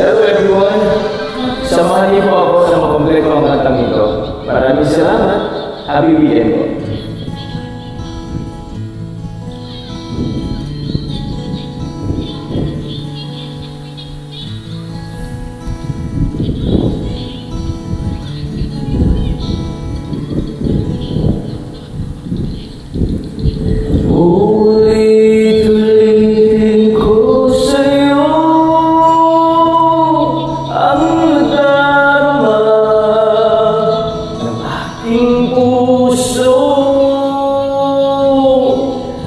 Hello everyone! Samahan niyo po ako na makompleto ang kantang ito. Maraming salamat. Happy weekend po. Ulit-ulitin ko sa'yo ang nadarama ng aking puso.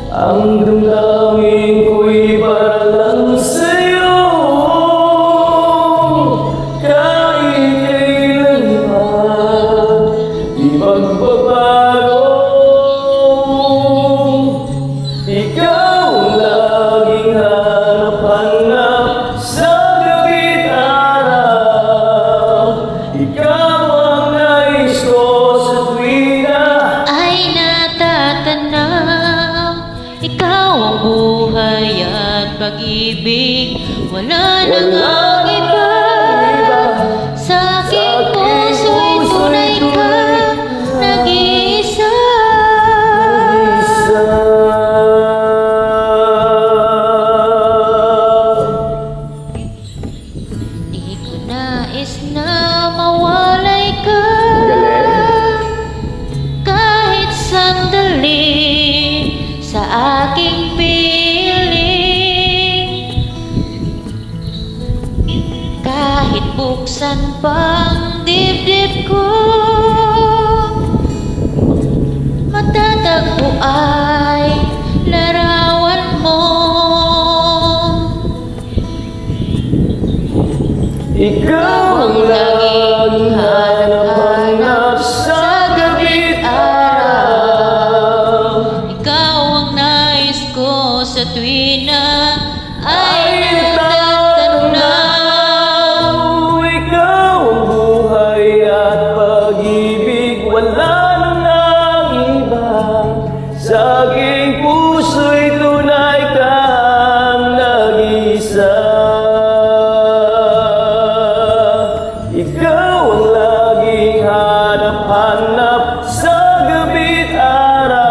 Ang damdamin ko'y para lang sa'yo, kahit kailanman di magbabago. Ikaw ang laging hanap-hanap sa gabi't araw. Ikaw ang nais ko sa tuwina ay natatanaw. Ikaw ang buhay at pag-ibig, wala nang ang iba. Sa aking puso'y tunay ka, nag-iisa. Di ko nais na mawalay ka, kahit sandali sa aking piling. Kahit buksan pang dibdib ko, matatagpo ay larawan mo. Ikaw ang laging hanap-hanap sa gabi't araw. Ikaw ang nais ko sa tuwina ay Ay natatanaw. ikaw ang buhay at pag-ibig, wala nang ang iba. Sa aking puso'y tunay kang nag-isa. Ikaw ang laging hanap-hanap sa gabi't araw.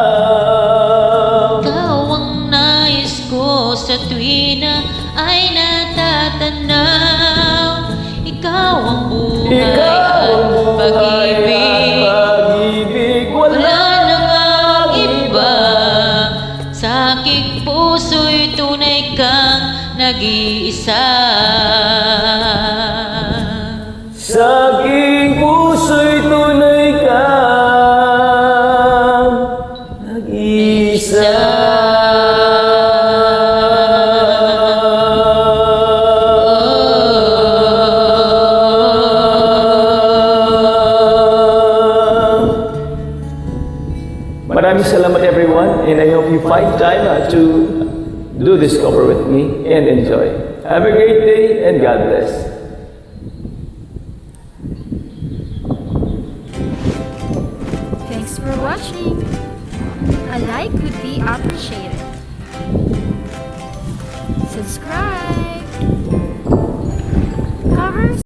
Ikaw ang nais ko sa tuwina ay natatanaw. Ikaw ang buhay Ikaw at ang buhay at pag-ibig, pag-ibig, wala nang ang iba. Sa aking puso'y tunay kang nag-iisa. Sa aking puso'y tunay kang nag-iisa. Maraming salamat everyone, and I hope you find time to do this cover with me and enjoy. Have a great day and God bless. Thanks for watching. A like would be appreciated. Subscribe. Covers